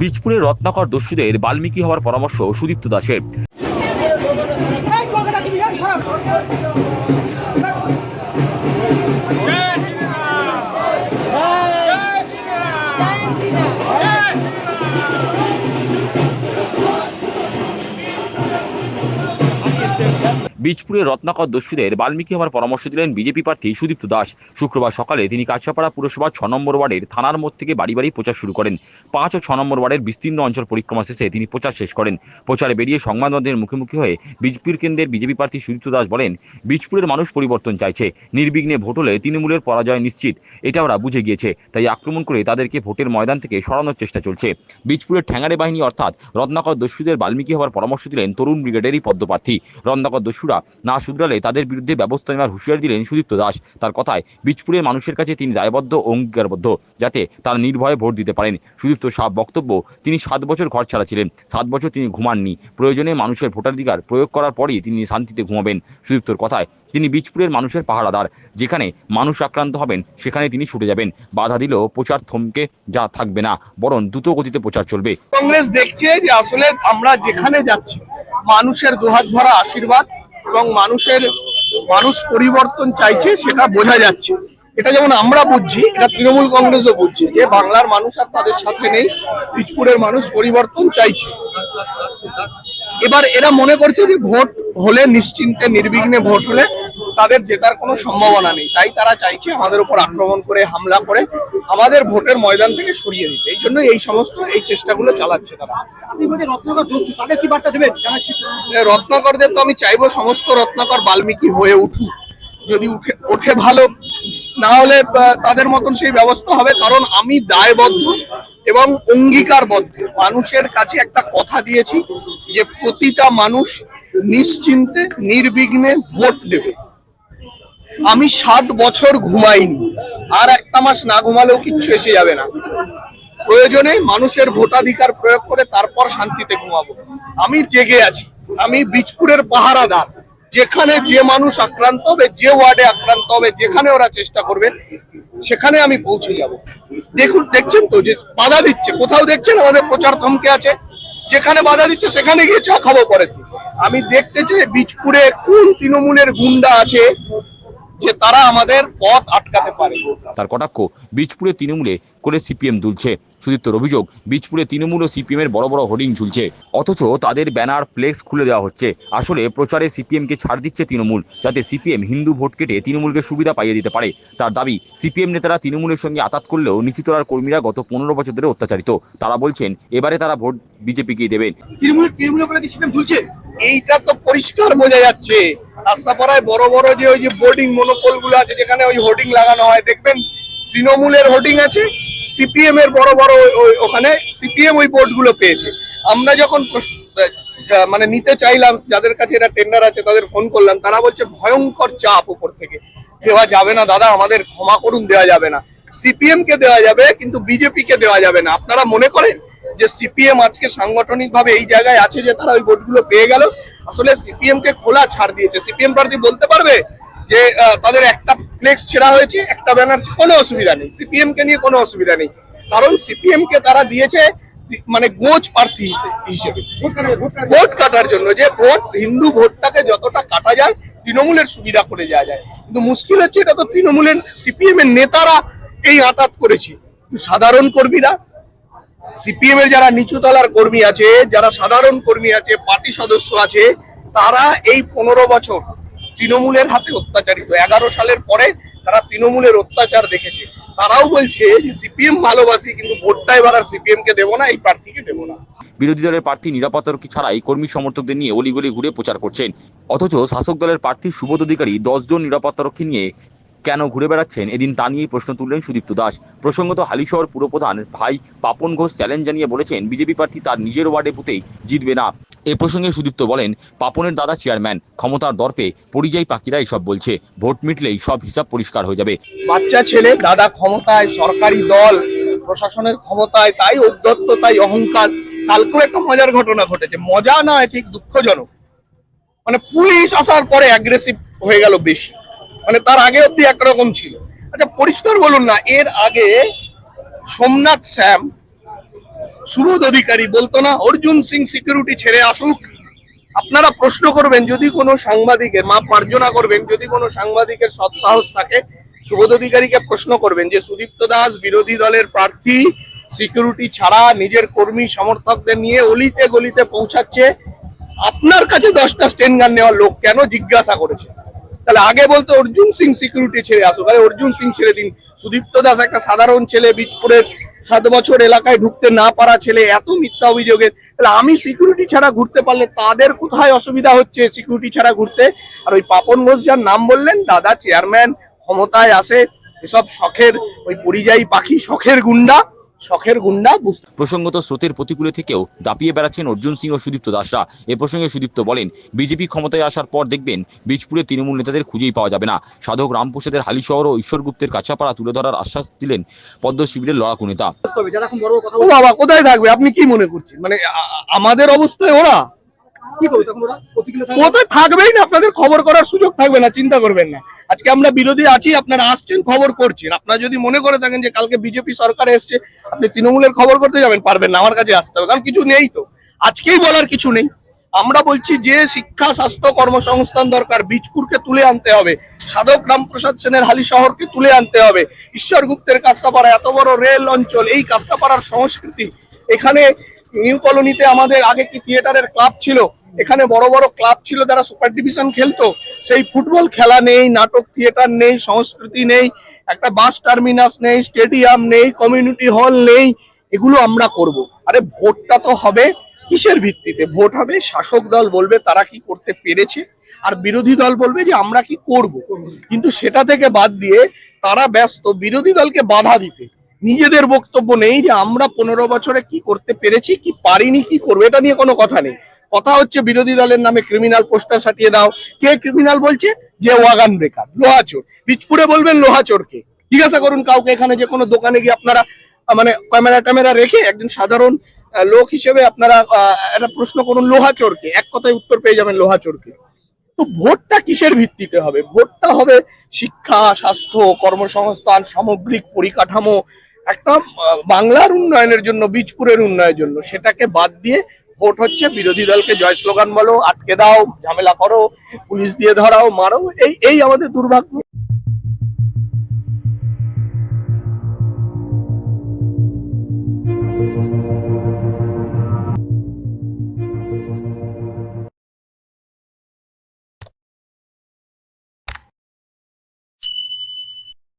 বীজপুরের রত্নাকর দস্যুদের বাল্মীকি হওয়ার পরামর্শ সুদীপ্ত দাসের। বীজপুরের রত্নাকর দস্যুদের বাল্মীকি হওয়ার পরামর্শ দিলেন বিজেপি প্রার্থী সুদীপ্ত দাস। শুক্রবার সকালে তিনি কাছাপাড়া পুরসভার ৬ নম্বর ওয়ার্ডের থানার মোড় থেকে বাড়ি বাড়ি প্রচার শুরু করেন। ৫ ও ৬ নম্বর ওয়ার্ডের বিস্তীর্ণ অঞ্চল পরিক্রমা শেষে তিনি প্রচার শেষ করেন। প্রচারে বেরিয়ে সংবাদমাধ্যমের মুখোমুখি হয়ে বীজপুর কেন্দ্রের বিজেপি প্রার্থী সুদীপ্ত দাস বলেন, বীজপুরের মানুষ পরিবর্তন চাইছে, নির্বিঘ্নে ভোট হলে তৃণমূলের পরাজয় নিশ্চিত, এটা ওরা বুঝে গিয়েছে, তাই আক্রমণ করে তাদেরকে ভোটের ময়দান থেকে সরানোর চেষ্টা চলছে। বীজপুরের ঠ্যাঙারে বাহিনী অর্থাৎ রত্নাকর দস্যুদের বাল্মীকি হওয়ার পরামর্শ দিলেন তরুণ ব্রিগেডেরই পদ্মপ্রার্থী। রত্নাকর দস্যুরা না শুধরালে তাদের বিরুদ্ধে ব্যবস্থা নেওয়ার হুঁশিয়ারি দিলেন সুদীপ্ত দাস। তার কথায় বীজপুরের মানুষের কাছে তিনি দায়বদ্ধ ও অঙ্গীকারবদ্ধ, যাতে তারা নির্ভয়ে ভোট দিতে পারেন। সুদীপ্ত বক্তব্য, তিনি 7 বছর ঘর ছাড়া ছিলেন, 7 বছর তিনি ঘুমাননি, প্রয়োজনে মানুষের ভোটাধিকার প্রয়োগ করার পরই তিনি শান্তিতে ঘুমাবেন। সুদীপ্তর কথায় তিনি বীজপুরের মানুষের পাহারাদার, যেখানে মানুষ আক্রান্ত হবেন সেখানে তিনি ছুটে যাবেন। বাধা দিলেও প্রচার থমকে যা থাকবে না, বরং দ্রুত গতিতে প্রচার চলবে। কংগ্রেস দেখছে যে আসলে আমরা যেখানে যাচ্ছি মানুষের দুহাত ভরা আশীর্বাদ এবং মানুষ পরিবর্তন চাইছে, সেটা বোঝা যাচ্ছে। এটা যেমন আমরা বুঝছি, এটা তৃণমূল কংগ্রেসও বুঝছে যে বাংলার মানুষ আর তাদের সাথে নেই, বীজপুরের মানুষ পরিবর্তন চাইছে। এবার এরা মনে করছে যে ভোট হলে নিশ্চিন্তে নির্বিঘ্নে ভোট হলে তাদের জেতার কোনো সম্ভাবনা নেই, তাই তারা চাইছে আমাদের উপর আক্রমণ করে, হামলা করে আমাদের ভোটের ময়দান থেকে সরিয়ে দিতে। এই জন্য এই সমস্ত চেষ্টাগুলো চালাচ্ছে তারা। রত্নাকরদের তো আমি চাইবো সমস্ত রত্নাকর বাল্মীকি হয়ে উঠুক, যদি ওঠে ভালো, না হলে তাদের মতন সেই ব্যবস্থা হবে। কারণ আমি দায়বদ্ধ এবং অঙ্গীকারবদ্ধ, মানুষের কাছে একটা কথা দিয়েছি যে প্রতিটা মানুষ নিশ্চিন্তে নির্বিঘ্নে ভোট দেবে। আমি 7 বছর ঘুমাইনি, আর একটা মাস না ঘুমালেও কিচ্ছু এসে যাবে না। প্রয়োজনে মানুষের ভোটাধিকার প্রয়োগ করে তারপর শান্তিতে ঘুমাবো। আমি জেগে আছি, আমি বীজপুরের পাহারাদার। যেখানে যে মানুষ আক্রান্ত হবে, যে ওয়ার্ডে আক্রান্ত হবে, যেখানে ওরা চেষ্টা করবে সেখানে আমি পৌঁছে যাব। দেখছেন তো যে বাধা দিচ্ছে, কোথাও দেখছেন আমাদের প্রচার থমকে আছে, যেখানে বাধা দিচ্ছে সেখানে গিয়ে চা খাবো পরে। আমি দেখতে চাই বীজপুরে কোন তৃণমূলের গুন্ডা আছে যে তারা আমাদের পথ আটকাতে পারে। তার কটাক্ষ, বীজপুরে তৃণমূলে করে সিপিএম দুলছে। সুদীপ্তর অভিযোগ, বীজপুরে তৃণমূল ও সিপিএম এর বড় বড় হোর্ডিং ঝুলছে, অথচ তাদের ব্যানার ফ্লেক্স খুলে দেওয়া হচ্ছে। আসলে প্রচারে সিপিএম কে ছাড় দিচ্ছে তৃণমূল, যাতে সিপিএম হিন্দু ভোট কেটে তৃণমূলকে সুবিধা পাইয়ে দিতে পারে। তার দাবি, সিপিএম নেতারা তৃণমূলের সঙ্গে আতাত করলেও নিচুতলার কর্মীরা গত 15 বছর ধরে অত্যাচারিত। তারা বলছেন এবারে তারা ভোট বিজেপিকেই দেবেন। এইটা তো পরিষ্কার বোঝা যাচ্ছে। রাস্তাপাড়ায় বড় বড় যে ওই যে বোর্ডিং মনোপল গুলো আছে, যেখানে ওই হোর্ডিং লাগানো হয়, দেখবেন তৃণমূলের হোর্ডিং আছে, সিপিএম এর বড় বড় ওখানে সিপিএম ওই বোর্ড গুলো পেয়েছে। আমরা যখন মানে নিতে চাইলাম, যাদের কাছে এটা টেন্ডার আছে তাদের ফোন করলাম, তারা বলছে ভয়ঙ্কর চাপ উপর থেকে, দেওয়া যাবে না দাদা, আমাদের ক্ষমা করুন, দেওয়া যাবে না। সিপিএম কে দেওয়া যাবে কিন্তু বিজেপি কে দেওয়া যাবে না। আপনারা মনে করেন যে সিপিএম আজকে সাংগঠনিক ভাবে এই জায়গায় আছে যে তারা ওই ভোটগুলো পেয়ে গেল? আসলে সিপিএম কে খোলা ছাড় দিয়েছে। সিপিএম প্রার্থী বলতে পারবে যে তাদের একটা ফ্লেক্স ছেড়া হয়েছে, একটা ব্যানার, কোনো অসুবিধা নেই, সিপিএম কে নিয়ে কোনো অসুবিধা নেই। কারণ সিপিএম কে তারা দিয়েছে মানে গোজ প্রার্থী হিসেবে, ভোট কাটার জন্য, যে ভোট হিন্দু ভোটটাকে যতটা কাটা যায় তৃণমূলের সুবিধা করে যাওয়া যায়। কিন্তু মুশকিল হচ্ছে এটা তো তৃণমূলের সিপিএম এর নেতারা এই আতাত করেছে, সাধারণ কর্মীরা, সিপিএম এর যারা নিচু তলার কর্মী আছে, যারা সাধারণ কর্মী আছে, পার্টি সদস্য আছে, তারা এই 15 বছর তৃণমূলের হাতে অত্যাচারিত। 11 সালের পরে তারা তৃণমূলের অত্যাচার দেখেছে। তারাও বলছে যে সিপিএম ভালোবাসি, কিন্তু ভোটটা এবার আর সিপিএম কে দেবো না, এই প্রার্থীকে দেবো না। বিরোধী দলের প্রার্থী নিরাপত্তারক্ষী ছাড়াই কর্মী সমর্থকদের নিয়ে অলিগলি ঘুরে প্রচার করছেন, অথচ শাসক দলের প্রার্থী সুবোধ অধিকারী 10 জন নিরাপত্তারক্ষী নিয়ে কেন ঘুরে বেড়াচ্ছেন, এদিন তা নিয়েই প্রশ্ন তুললেন সুদীপ্ত দাস। প্রসঙ্গত হালিশহর পুরপ্রধান ভাই পাপন ঘোষ চ্যালেঞ্জ জানিয়ে বলেছেন বিজেপি প্রার্থী তার নিজের ওয়ার্ডে বুথেই জিতবে না। এ প্রসঙ্গে সুদীপ্ত বলেন, পাপনের দাদা চেয়ারম্যান, ক্ষমতার দর্পে পরিযায়ী পাখিরা এসব বলছে, ভোট মিটলেই সব হিসাব পরিষ্কার হয়ে যাবে। বাচ্চা ছেলে, দাদা ক্ষমতায়, সরকারি দল, প্রশাসনের ক্ষমতায়, তাই উদ্ধত্ত, তাই অহংকার। কালকেও একটা মজার ঘটনা ঘটেছে, মজা নয়, ঠিক দুঃখজনক। মানে পুলিশ আসার পরে অ্যাগ্রেসিভ হয়ে গেল বেশি, মানে তার আগে অব্দি একরকম ছিল। আচ্ছা পরিষ্কার বলুন না, এর আগে সোমনাথ শ্যাম সুবোধ অধিকারী বলতো না অর্জুন সিং সিকিউরিটি ছেড়ে আসুক? আপনারা প্রশ্ন করবেন, যদি কোনো সাংবাদিকের, মা মার্জনা করবেন, যদি কোনো সাংবাদিকের সৎসাহস থাকে, সুবোধ অধিকারীকে প্রশ্ন করবেন যে সুদীপ্ত দাস বিরোধী দলের প্রার্থী, সিকিউরিটি ছাড়া নিজের কর্মী সমর্থকদের নিয়ে অলিতে গলিতে পৌঁছাচ্ছে, আপনার কাছে 10টা স্টেন গান নেওয়ার লোক কেন? জিজ্ঞাসা করেছে। তাহলে আগে বলতো অর্জুন সিং সিকিউরিটি ছেড়ে আসুক, আরে অর্জুন সিং ছেড়ে দিন। সুদীপ্ত দাস একটা সাধারণ ছেলে, বীজপুরের 7 বছর এলাকায় ঢুকতে না পারা ছেলে, এত মিথ্যা অভিযোগের। তাহলে আমি সিকিউরিটি ছাড়া ঘুরতে পারলে তাদের কোথায় অসুবিধা হচ্ছে সিকিউরিটি ছাড়া ঘুরতে? আর ওই পাপন ঘোষ যার নাম বললেন, দাদা চেয়ারম্যান, ক্ষমতায় আসে, এসব শখের ওই পরিযায়ী পাখি, শখের গুন্ডা বুঝতে। প্রসঙ্গত স্রোতের প্রতিকূলে থেকেও দাপিয়ে বেড়াচ্ছেন অর্জুন সিং ও সুদীপ্ত দাসরা। এ প্রসঙ্গে সুদীপ্ত বলেন, বিজেপি ক্ষমতায় আসার পর দেখবেন বীজপুরে তৃণমূল নেতাদের খুঁজেই পাওয়া যাবে না। সাধক রামপ্রসাদের হালিশহর ও ঈশ্বর গুপ্তের কাছাপাড়া তুলে ধরার আশ্বাস দিলেন পদ্ম শিবিরের লড়াকু নেতা। ও বাবা, কোথায় থাকবে? আপনি কি মনে করছেন মানে আমাদের অবস্থায় ওরা কি করবে? তখন ওরা কোথায় থাকবেই না, আপনাদের খবর করার সুযোগ থাকবে না, চিন্তা করবেন না। আজকে আমরা বিরোধী আছি, আপনারা আসছেন, খবর করছেন। আপনারা যদি মনে করে থাকেন যে কালকে বিজেপি সরকার এসছে, আপনি তৃণমূলের খবর করতে যাবেন, পারবেন না, আমার কাছে আসতে হবে, কারণ কিছু নেই তো, আজকেই বলার কিছু নেই। আমরা বলছি যে শিক্ষা, স্বাস্থ্য, কর্মসংস্থান দরকার, বীজপুরকে তুলে আনতে হবে, সাধক রামপ্রসাদ সেনের হালি শহরকে তুলে আনতে হবে, ঈশ্বর গুপ্তের কাঁসাপাড়া, এত বড় রেল অঞ্চল, এই কাঁসাপাড়ার সংস্কৃতি। এখানে নিউ কলোনিতে আমাদের আগে কি থিয়েটারের ক্লাব ছিল, এখানে বড় বড় ক্লাব ছিল, যারা সুপার ডিভিশন খেলতো, সেই ফুটবল খেলা নেই, নাটক থিয়েটার নেই, সংস্কৃতি নেই, একটা বাস টার্মিনাস নেই, স্টেডিয়াম নেই, কমিউনিটি হল নেই। এগুলো আমরা করব। আরে ভোটটা তো হবে কিসের ভিত্তিতে? ভোট হবে, শাসক দল বলবে তারা কি করতে পেরেছে, আর বিরোধী দল বলবে যে আমরা কি করব। কিন্তু সেটা থেকে বাদ দিয়ে তারা ব্যস্ত বিরোধী দলকে বাধা দিতে। নিজেদের বক্তব্য নেই যে আমরা 15 বছরে কি করতে পেরেছি, কি পারিনি, কি করবো, এটা নিয়ে কোনো কথা নেই। কথা হচ্ছে বিরোধী দলের নামে ক্রিমিনাল পোস্টার সাটিয়ে দাও। কে ক্রিমিনাল বলছে? যে ওয়াগান ব্রেকার, লোহাচোর। বীজপুরে বলবেন লোহাচোরকে, জিজ্ঞাসা করুন কাউকে, এখানে যে কোনো দোকানে গিয়ে আপনারা মানে ক্যামেরা রেখে একজন সাধারণ লোক হিসেবে আপনারা একটা প্রশ্ন করুন লোহাচোরকে, এক কথায় উত্তর পেয়ে যাবেন লোহাচোরকে। তো ভোটটা কিসের ভিত্তিতে হবে? ভোটটা হবে শিক্ষা, স্বাস্থ্য, কর্মসংস্থান, সামগ্রিক পরিকাঠামো, একটা বাংলার উন্নয়নের জন্য, বীজপুরের উন্নয়নের জন্য। সেটাকে বাদ দিয়ে ভোট হচ্ছে বিরোধী দলকে জয় স্লোগান বলো, আটকে দাও, ঝামেলা করো, পুলিশ দিয়ে ধরাও, মারো, এই আমাদের দুর্ভাগ্য।